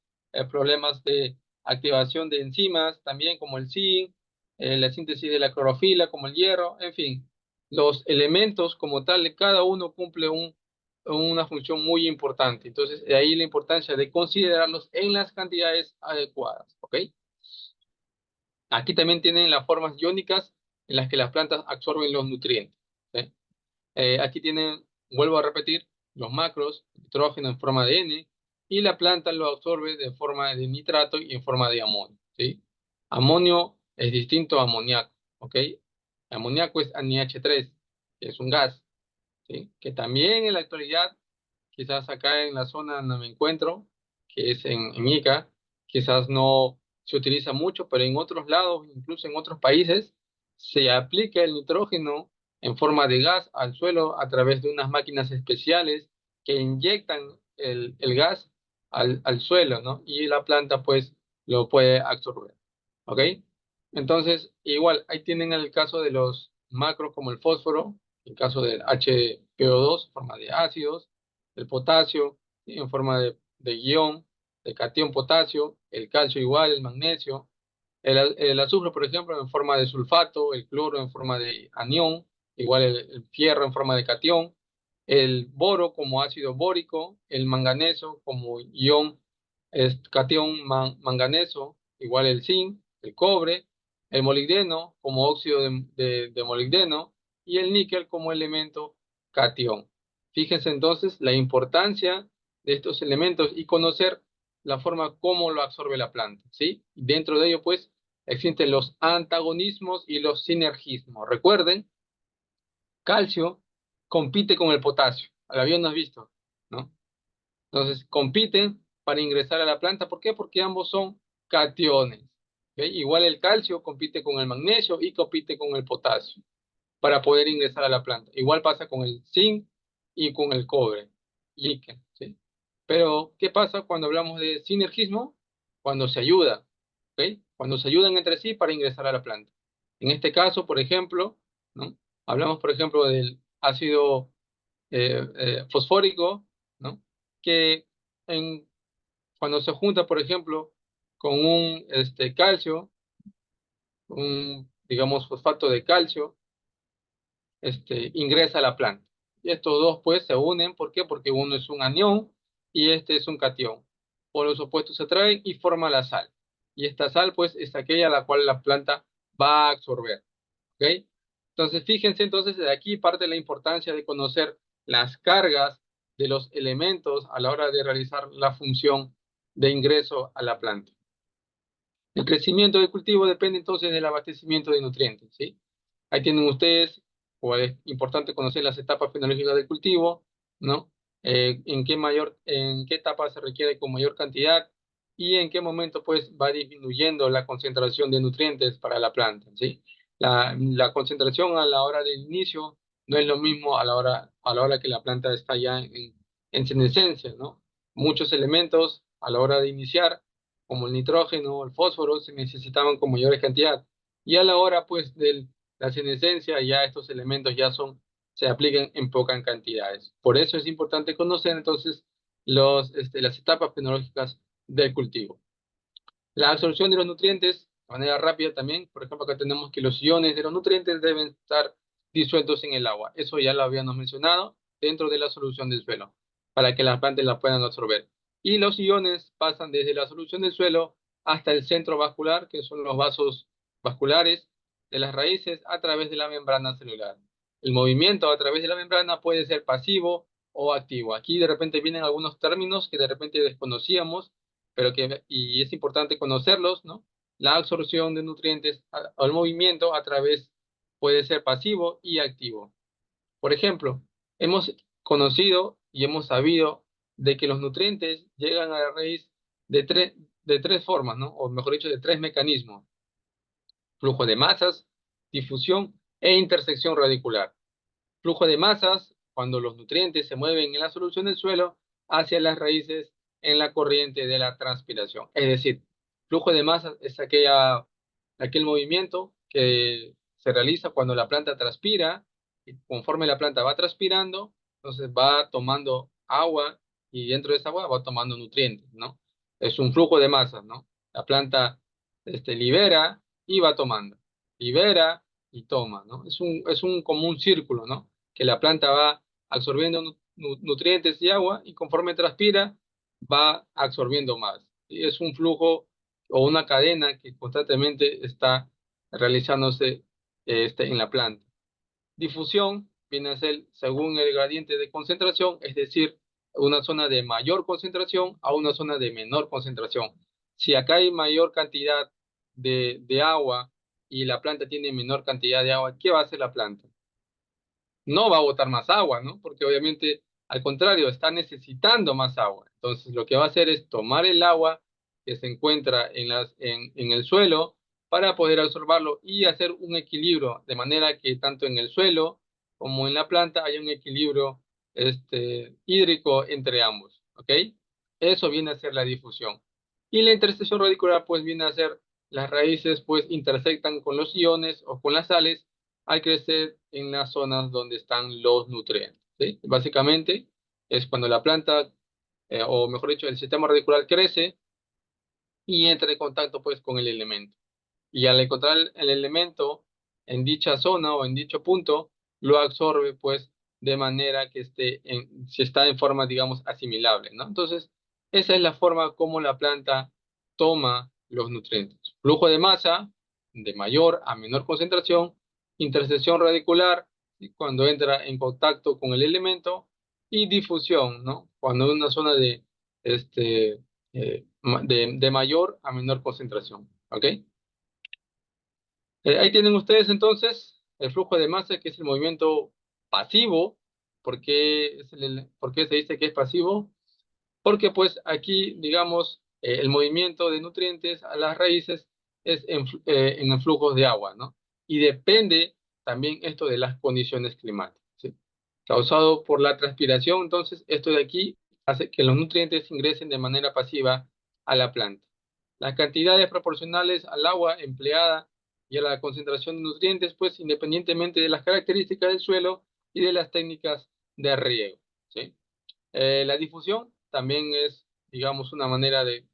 problemas de activación de enzimas, también como el zinc, la síntesis de la clorofila, como el hierro, en fin, los elementos como tal, cada uno cumple una función muy importante. Entonces, de ahí la importancia de considerarlos en las cantidades adecuadas, ¿ok? Aquí también tienen las formas iónicas en las que las plantas absorben los nutrientes. ¿Sí? Aquí tienen, vuelvo a repetir, los macros, nitrógeno en forma de N, y la planta lo absorbe de forma de nitrato y en forma de amonio. ¿Sí? Amonio es distinto a amoníaco, ¿ok? Amoníaco es NH3, que es un gas, ¿sí? Que también en la actualidad, quizás acá en la zona donde me encuentro, que es en Ica, quizás no se utiliza mucho, pero en otros lados, incluso en otros países, se aplica el nitrógeno en forma de gas al suelo a través de unas máquinas especiales que inyectan el gas al suelo, ¿no? Y la planta pues lo puede absorber, ¿ok? Entonces, igual, ahí tienen el caso de los macros como el fósforo, el caso del HPO2 en forma de ácidos, el potasio ¿sí? En forma de guión, de catión potasio, el calcio igual, el magnesio, el azufre, por ejemplo, en forma de sulfato, el cloro en forma de anión, igual el fierro en forma de catión, el boro como ácido bórico, el manganeso como ion es catión manganeso, igual el zinc, el cobre, el molibdeno como óxido de molibdeno y el níquel como elemento catión. Fíjense entonces la importancia de estos elementos y conocer la forma como lo absorbe la planta, ¿sí? Dentro de ello, pues, existen los antagonismos y los sinergismos. Recuerden, calcio compite con el potasio. Lo habíamos visto, ¿no? Entonces, compiten para ingresar a la planta. ¿Por qué? Porque ambos son cationes. ¿Ok? Igual el calcio compite con el magnesio y compite con el potasio para poder ingresar a la planta. Igual pasa con el zinc y con el cobre, níquel, ¿sí? Pero, ¿qué pasa cuando hablamos de sinergismo? Cuando se ayuda, ¿ok? Cuando se ayudan entre sí para ingresar a la planta. En este caso, por ejemplo, ¿no? Hablamos, por ejemplo, del ácido fosfórico, ¿no? Que en, cuando se junta, por ejemplo, con un calcio, un, digamos, fosfato de calcio, ingresa a la planta. Y estos dos pues se unen, ¿por qué? Porque uno es un anión y este es un catión. Por los opuestos se atraen y forma la sal. Y esta sal pues es aquella a la cual la planta va a absorber. ¿Ok? Entonces fíjense entonces de aquí parte la importancia de conocer las cargas de los elementos a la hora de realizar la función de ingreso a la planta. El crecimiento del cultivo depende entonces del abastecimiento de nutrientes, ¿sí? Ahí tienen ustedes, o es importante conocer las etapas fenológicas del cultivo, ¿no? En qué etapa se requiere con mayor cantidad y en qué momento pues va disminuyendo la concentración de nutrientes para la planta, ¿sí? La concentración a la hora del inicio no es lo mismo a la hora que la planta está ya en senescencia, ¿no? Muchos elementos a la hora de iniciar como el nitrógeno, el fósforo, se necesitaban con mayor cantidad. Y a la hora, pues, de la senescencia, ya estos elementos se aplican en pocas cantidades. Por eso es importante conocer, entonces, las etapas fenológicas del cultivo. La absorción de los nutrientes, de manera rápida también, por ejemplo, acá tenemos que los iones de los nutrientes deben estar disueltos en el agua. Eso ya lo habíamos mencionado dentro de la solución del suelo, para que las plantas la puedan absorber. Y los iones pasan desde la solución del suelo hasta el centro vascular, que son los vasos vasculares de las raíces, a través de la membrana celular. El movimiento a través de la membrana puede ser pasivo o activo. Aquí de repente vienen algunos términos que de repente desconocíamos y es importante conocerlos, ¿no? La absorción de nutrientes o el movimiento a través puede ser pasivo y activo. Por ejemplo, hemos conocido y hemos sabido de que los nutrientes llegan a la raíz de tres formas, ¿no? O mejor dicho, de tres mecanismos: flujo de masas, difusión E intersección radicular. Flujo de masas, cuando los nutrientes se mueven en la solución del suelo hacia las raíces en la corriente de la transpiración. Es decir, flujo de masas es aquel movimiento que se realiza cuando la planta transpira y conforme la planta va transpirando, entonces va tomando agua y dentro de esa agua va tomando nutrientes, ¿no? Es un flujo de masas, ¿no? La planta libera y va tomando, libera y toma, ¿no? Es un como un círculo, ¿no? Que la planta va absorbiendo nutrientes y agua y conforme transpira va absorbiendo más. Y es un flujo o una cadena que constantemente está realizándose en la planta. Difusión viene a ser según el gradiente de concentración, es decir, una zona de mayor concentración a una zona de menor concentración. Si acá hay mayor cantidad de agua y la planta tiene menor cantidad de agua, ¿qué va a hacer la planta? No va a botar más agua, ¿no? Porque obviamente, al contrario, está necesitando más agua. Entonces, lo que va a hacer es tomar el agua que se encuentra en el suelo para poder absorberlo y hacer un equilibrio, de manera que tanto en el suelo como en la planta haya un equilibrio hídrico entre ambos, ¿ok? Eso viene a ser la difusión. Y la intersección radicular, pues, viene a ser las raíces, pues, intersectan con los iones o con las sales al crecer en las zonas donde están los nutrientes, ¿sí? Básicamente es cuando la planta, o mejor dicho, el sistema radicular crece y entra en contacto pues con el elemento. Y al encontrar el elemento en dicha zona o en dicho punto, lo absorbe pues de manera que si está en forma, digamos, asimilable, ¿no? Entonces, esa es la forma como la planta toma los nutrientes. Flujo de masa de mayor a menor concentración, intersección radicular, ¿sí? Cuando entra en contacto con el elemento, y difusión, ¿no? Cuando una zona de mayor a menor concentración, ¿ok? Ahí tienen ustedes entonces el flujo de masa, que es el movimiento pasivo. ¿Por qué se dice que es pasivo? Porque pues aquí, digamos, el movimiento de nutrientes a las raíces es en el flujo de agua, ¿no? Y depende también esto de las condiciones climáticas, ¿sí? Causado por la transpiración, entonces esto de aquí hace que los nutrientes ingresen de manera pasiva a la planta. Las cantidades proporcionales al agua empleada y a la concentración de nutrientes, pues independientemente de las características del suelo y de las técnicas de riego, ¿sí? La difusión también es, digamos, una manera de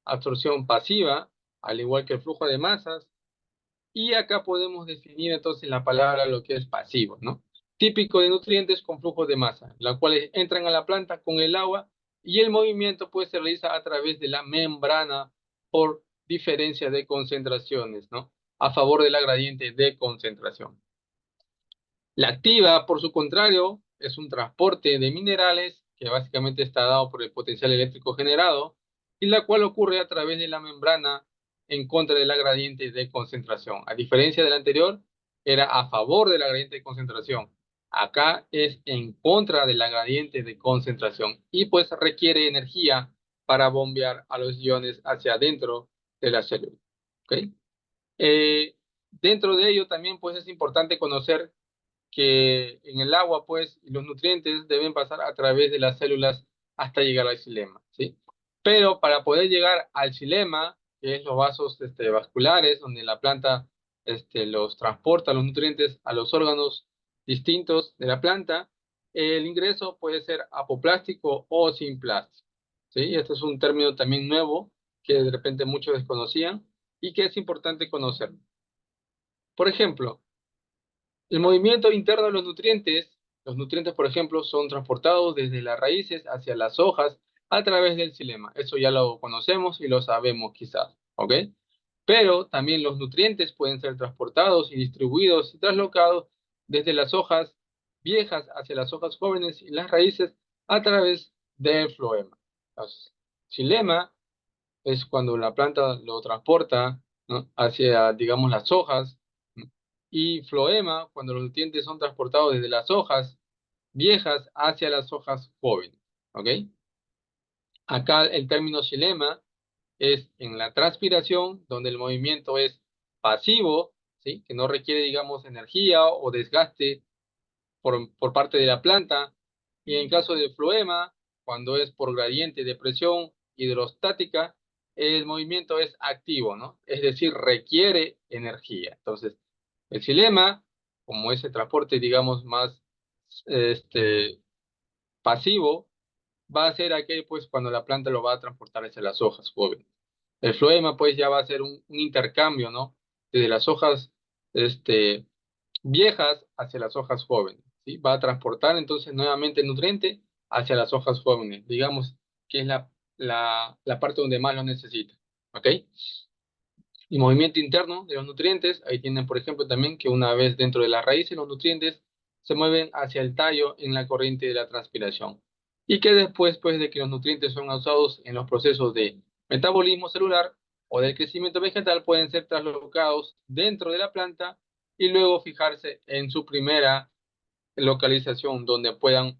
absorción pasiva, al igual que el flujo de masas. Y acá podemos definir entonces la palabra lo que es pasivo, ¿no? Típico de nutrientes con flujo de masa, las cuales entran a la planta con el agua y el movimiento pues se realiza a través de la membrana por diferencia de concentraciones, ¿no? A favor de la gradiente de concentración. La activa, por su contrario, es un transporte de minerales que básicamente está dado por el potencial eléctrico generado y la cual ocurre a través de la membrana en contra de la gradiente de concentración. A diferencia del anterior, era a favor de la gradiente de concentración. Acá es en contra de la gradiente de concentración y pues requiere energía para bombear a los iones hacia adentro de la célula. ¿Ok? Dentro de ello también pues es importante conocer que en el agua, pues, los nutrientes deben pasar a través de las células hasta llegar al xilema, ¿sí? Pero para poder llegar al xilema, que es los vasos vasculares, donde la planta los transporta los nutrientes a los órganos distintos de la planta, el ingreso puede ser apoplástico o simplástico, ¿sí? Este es un término también nuevo que de repente muchos desconocían y que es importante conocer. Por ejemplo, el movimiento interno de los nutrientes, por ejemplo, son transportados desde las raíces hacia las hojas a través del xilema. Eso ya lo conocemos y lo sabemos quizás, ¿ok? Pero también los nutrientes pueden ser transportados y distribuidos y traslocados desde las hojas viejas hacia las hojas jóvenes y las raíces a través del floema. Entonces, xilema es cuando la planta lo transporta, ¿no? Hacia, digamos, las hojas, ¿no? Y floema, cuando los nutrientes son transportados desde las hojas viejas hacia las hojas jóvenes, ¿ok? Acá el término xilema es en la transpiración, donde el movimiento es pasivo, ¿sí? Que no requiere, digamos, energía o desgaste por parte de la planta. Y en caso de floema, cuando es por gradiente de presión hidrostática, el movimiento es activo, ¿no? Es decir, requiere energía. Entonces, el xilema, como ese transporte, digamos, más este, pasivo, va a ser aquel, pues, cuando la planta lo va a transportar hacia las hojas jóvenes. El floema, pues, ya va a ser un intercambio, ¿no? Desde las hojas, viejas hacia las hojas jóvenes, ¿sí? Va a transportar entonces nuevamente el nutriente hacia las hojas jóvenes, digamos que es la parte donde más lo necesita, ¿ok? Y movimiento interno de los nutrientes, ahí tienen, por ejemplo, también que una vez dentro de la raíz, los nutrientes se mueven hacia el tallo en la corriente de la transpiración. Y que después, pues, de que los nutrientes son usados en los procesos de metabolismo celular o del crecimiento vegetal, pueden ser traslocados dentro de la planta y luego fijarse en su primera localización donde puedan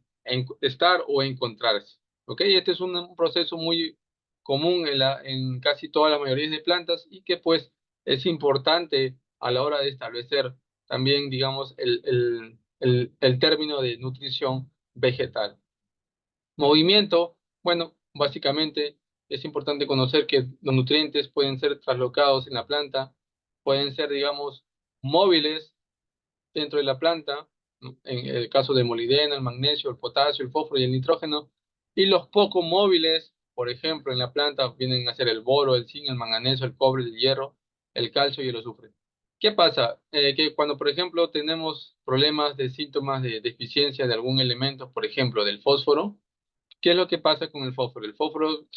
estar o encontrarse. ¿Ok? Este es un proceso muy común en casi todas las mayorías de plantas y que pues es importante a la hora de establecer también, digamos, el término de nutrición vegetal. Movimiento, bueno, básicamente es importante conocer que los nutrientes pueden ser traslocados en la planta, pueden ser, digamos, móviles dentro de la planta, ¿no? En el caso del molibdeno, el magnesio, el potasio, el fósforo y el nitrógeno, y los poco móviles, por ejemplo, en la planta vienen a ser el boro, el zinc, el manganeso, el cobre, el hierro, el calcio y el azufre. ¿Qué pasa? Que cuando, por ejemplo, tenemos problemas de síntomas de deficiencia de algún elemento, por ejemplo, del fósforo, ¿qué es lo que pasa con el fósforo? El fósforo,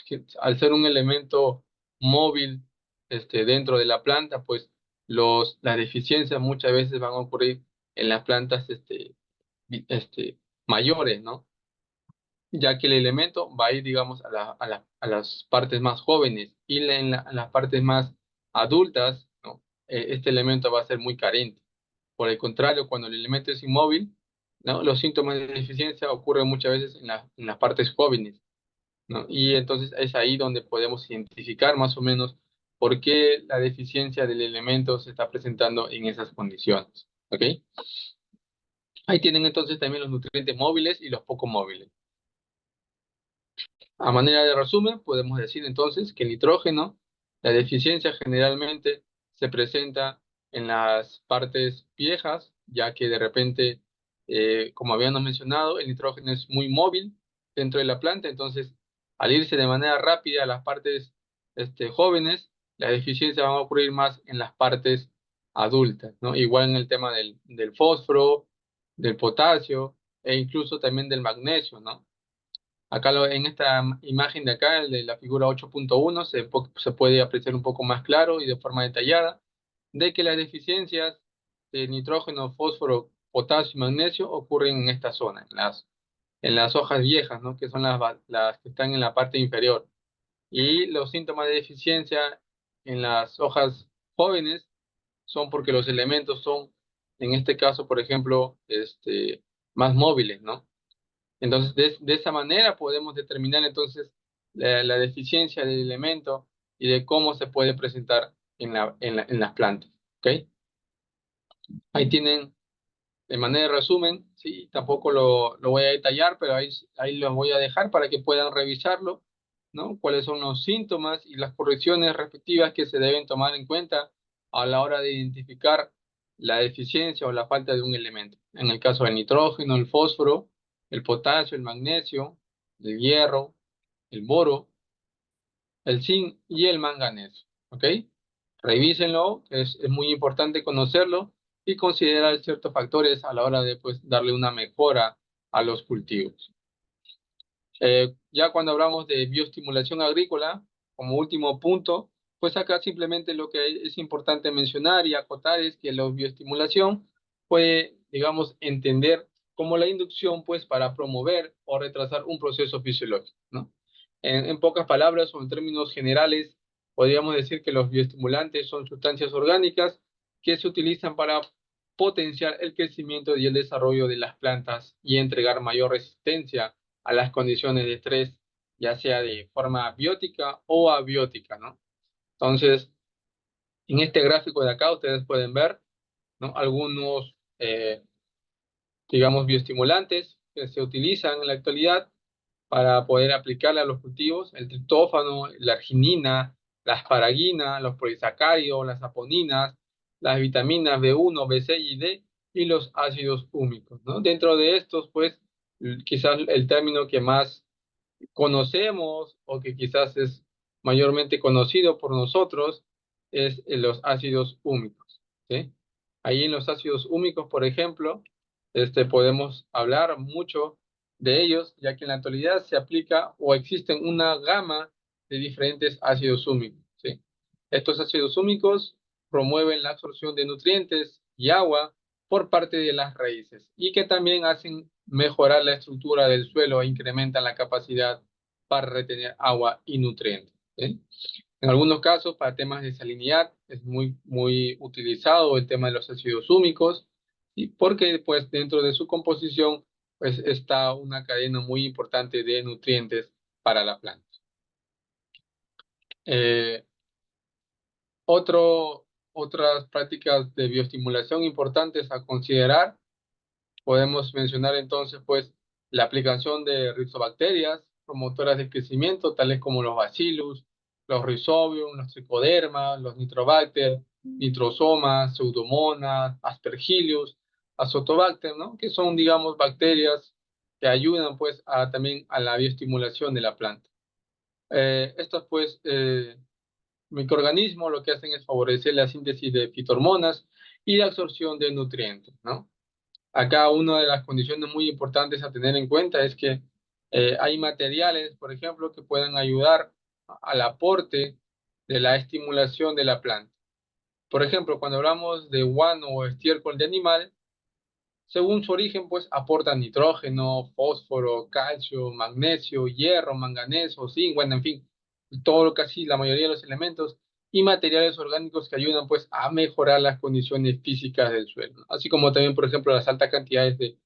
al ser un elemento móvil dentro de la planta, pues las deficiencias muchas veces van a ocurrir en las plantas mayores, ¿no? Ya que el elemento va a ir, digamos, a las partes más jóvenes y en las partes más adultas, ¿no? Este elemento va a ser muy carente. Por el contrario, cuando el elemento es inmóvil, ¿no? Los síntomas de deficiencia ocurren muchas veces en las partes jóvenes, ¿no? Y entonces es ahí donde podemos identificar más o menos por qué la deficiencia del elemento se está presentando en esas condiciones. ¿Ok? Ahí tienen entonces también los nutrientes móviles y los poco móviles. A manera de resumen, podemos decir entonces que el nitrógeno, la deficiencia generalmente se presenta en las partes viejas, ya que de repente, como habíamos mencionado, el nitrógeno es muy móvil dentro de la planta, entonces al irse de manera rápida a las partes jóvenes, la deficiencia va a ocurrir más en las partes adultas, ¿no? Igual en el tema del fósforo, del potasio e incluso también del magnesio, ¿no? Acá en esta imagen de acá, el de la figura 8.1, se puede apreciar un poco más claro y de forma detallada de que las deficiencias de nitrógeno, fósforo, potasio y magnesio ocurren en esta zona, en las hojas viejas, ¿no? Que son las que están en la parte inferior. Y los síntomas de deficiencia en las hojas jóvenes son porque los elementos son, en este caso, por ejemplo, más móviles, ¿no? Entonces, de esa manera podemos determinar entonces la deficiencia del elemento y de cómo se puede presentar en las plantas. ¿Ok? Ahí tienen, de manera de resumen, sí, tampoco lo voy a detallar, pero ahí lo voy a dejar para que puedan revisarlo, ¿no? Cuáles son los síntomas y las correcciones respectivas que se deben tomar en cuenta a la hora de identificar la deficiencia o la falta de un elemento. En el caso del nitrógeno, el fósforo, el potasio, el magnesio, el hierro, el boro, el zinc y el manganeso. ¿Ok? Revísenlo, es muy importante conocerlo y considerar ciertos factores a la hora de pues, darle una mejora a los cultivos. Ya cuando hablamos de bioestimulación agrícola, como último punto, pues acá simplemente lo que es importante mencionar y acotar es que la bioestimulación puede, digamos, entender como la inducción, pues, para promover o retrasar un proceso fisiológico, ¿no? En pocas palabras o en términos generales, podríamos decir que los bioestimulantes son sustancias orgánicas que se utilizan para potenciar el crecimiento y el desarrollo de las plantas y entregar mayor resistencia a las condiciones de estrés, ya sea de forma biótica o abiótica, ¿no? Entonces, en este gráfico de acá ustedes pueden ver ¿no? Algunos, digamos, bioestimulantes que se utilizan en la actualidad para poder aplicarle a los cultivos, el triptófano, la arginina, la asparagina, los polisacáridos, las saponinas, las vitaminas B1, B6 y D y los ácidos húmicos, ¿no? Dentro de estos, pues, quizás el término que más conocemos o que quizás es mayormente conocido por nosotros es los ácidos húmicos, ¿sí? Ahí en los ácidos húmicos, por ejemplo, podemos hablar mucho de ellos, ya que en la actualidad se aplica o existen una gama de diferentes ácidos húmicos, ¿sí? Estos ácidos húmicos promueven la absorción de nutrientes y agua por parte de las raíces y que también hacen mejorar la estructura del suelo e incrementan la capacidad para retener agua y nutrientes, ¿sí? En algunos casos, para temas de salinidad, es muy utilizado el tema de los ácidos húmicos, y porque pues dentro de su composición pues está una cadena muy importante de nutrientes para la planta. Eh, otras prácticas de bioestimulación importantes a considerar, podemos mencionar entonces pues la aplicación de rizobacterias promotoras de crecimiento, tales como los bacillus, los rhizobium, los tricoderma, los nitrobacter, nitrosomas, pseudomonas, aspergillus, azotobacter, ¿no? Que son, digamos, bacterias que ayudan pues también a la bioestimulación de la planta. Estos pues microorganismos lo que hacen es favorecer la síntesis de fitohormonas y la absorción de nutrientes, ¿no? Acá una de las condiciones muy importantes a tener en cuenta es que hay materiales, por ejemplo, que pueden ayudar al aporte de la estimulación de la planta. Por ejemplo, cuando hablamos de guano o estiércol de animal, según su origen, pues aportan nitrógeno, fósforo, calcio, magnesio, hierro, manganeso, zinc, bueno, en fin, todo lo casi la mayoría de los elementos y materiales orgánicos que ayudan pues a mejorar las condiciones físicas del suelo, ¿no? Así como también, por ejemplo, las altas cantidades de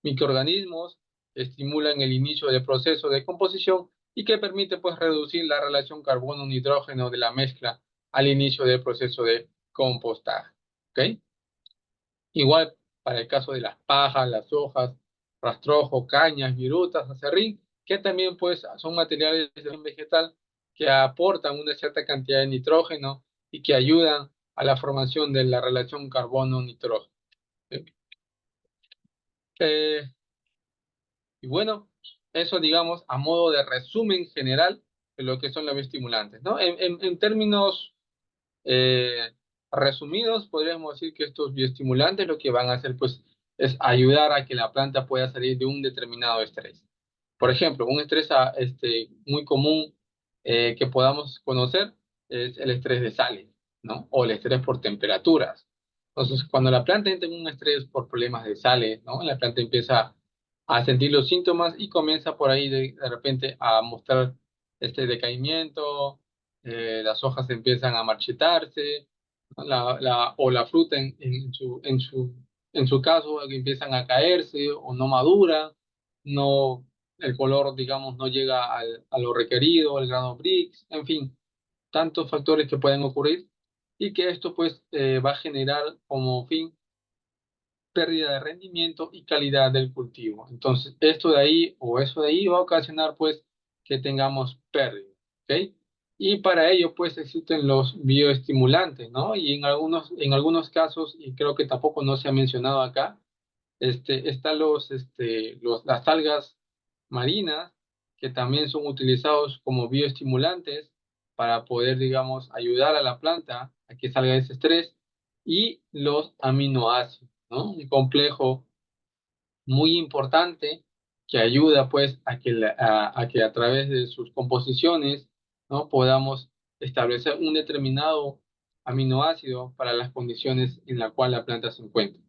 microorganismos estimulan el inicio del proceso de composición y que permite pues reducir la relación carbono-nitrógeno de la mezcla al inicio del proceso de compostaje. ¿Ok? Igual para el caso de las pajas, las hojas, rastrojo, cañas, virutas, acerrín, que también pues son materiales de origen vegetal que aportan una cierta cantidad de nitrógeno y que ayudan a la formación de la relación carbono-nitrógeno. ¿Sí? Eh, y bueno, eso digamos a modo de resumen general de lo que son los bioestimulantes, ¿no? En términos eh, resumidos, podríamos decir que estos bioestimulantes lo que van a hacer, pues, es ayudar a que la planta pueda salir de un determinado estrés. Por ejemplo, un estrés muy común que podamos conocer es el estrés de sales, ¿no? O el estrés por temperaturas. Entonces, cuando la planta entra en un estrés por problemas de sales, ¿no? La planta empieza a sentir los síntomas y comienza por ahí de repente a mostrar este decaimiento, las hojas empiezan a marchitarse, ¿no? O la fruta en su caso empiezan a caerse o no madura, no, el color, digamos, no llega a lo requerido, el grano Brix, en fin, tantos factores que pueden ocurrir y que esto pues va a generar como fin pérdida de rendimiento y calidad del cultivo. Entonces, esto de ahí o eso de ahí va a ocasionar pues que tengamos pérdida, ¿ok? Y para ello pues existen los bioestimulantes, ¿no? Y en algunos casos, y creo que tampoco no se ha mencionado acá, están las algas marinas que también son utilizados como bioestimulantes para poder, digamos, ayudar a la planta a que salga de ese estrés y los aminoácidos, ¿no? Un complejo muy importante que ayuda pues a que a través de sus composiciones, ¿no? Podamos establecer un determinado aminoácido para las condiciones en las cuales la planta se encuentra.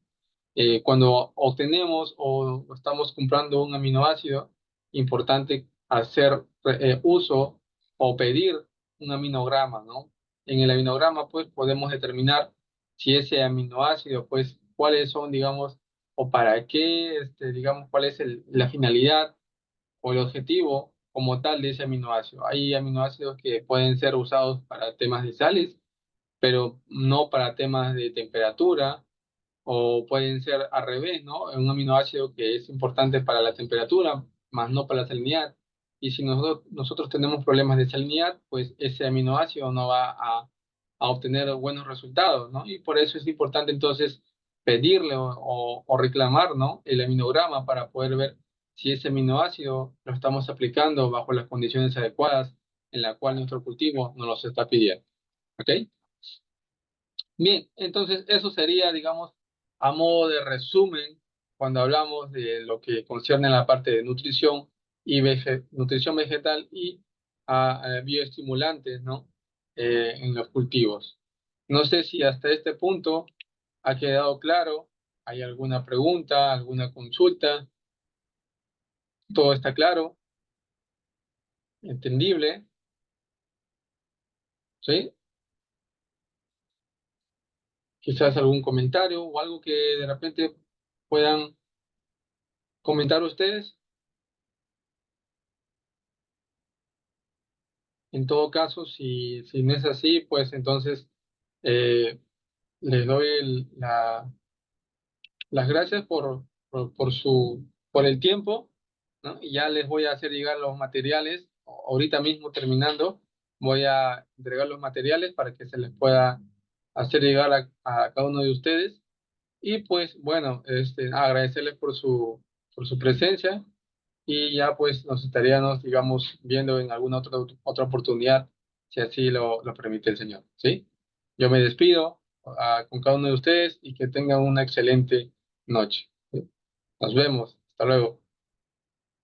Cuando obtenemos o estamos comprando un aminoácido, importante hacer uso o pedir un aminograma, ¿no? En el aminograma, pues, podemos determinar si ese aminoácido, pues, cuáles son, digamos, o para qué, digamos, cuál es la finalidad o el objetivo como tal de ese aminoácido. Hay aminoácidos que pueden ser usados para temas de sales, pero no para temas de temperatura o pueden ser al revés, ¿no? Un aminoácido que es importante para la temperatura, más no para la salinidad. Y si nosotros tenemos problemas de salinidad, pues ese aminoácido no va a obtener buenos resultados, ¿no? Y por eso es importante entonces pedirle o reclamar, ¿no? El aminograma para poder ver si ese aminoácido lo estamos aplicando bajo las condiciones adecuadas en la cual nuestro cultivo nos los está pidiendo. ¿Ok? Bien, entonces eso sería, digamos, a modo de resumen, cuando hablamos de lo que concierne a la parte de nutrición y nutrición vegetal y a bioestimulantes, ¿no? En los cultivos. No sé si hasta este punto ha quedado claro. ¿Hay alguna pregunta, alguna consulta? ¿Todo está claro? ¿Entendible? ¿Sí? Quizás algún comentario o algo que de repente puedan comentar ustedes. En todo caso, si no es así, pues entonces eh, les doy las gracias por el tiempo, ¿no? Y ya les voy a hacer llegar los materiales. Ahorita mismo terminando, voy a entregar los materiales para que se les pueda hacer llegar a cada uno de ustedes. Y pues bueno, agradecerles por su presencia y ya pues nos estaríamos, digamos, viendo en alguna otra oportunidad, si así lo permite el Señor, ¿sí? Yo me despido con cada uno de ustedes y que tengan una excelente noche, ¿sí? Nos vemos. Hasta luego.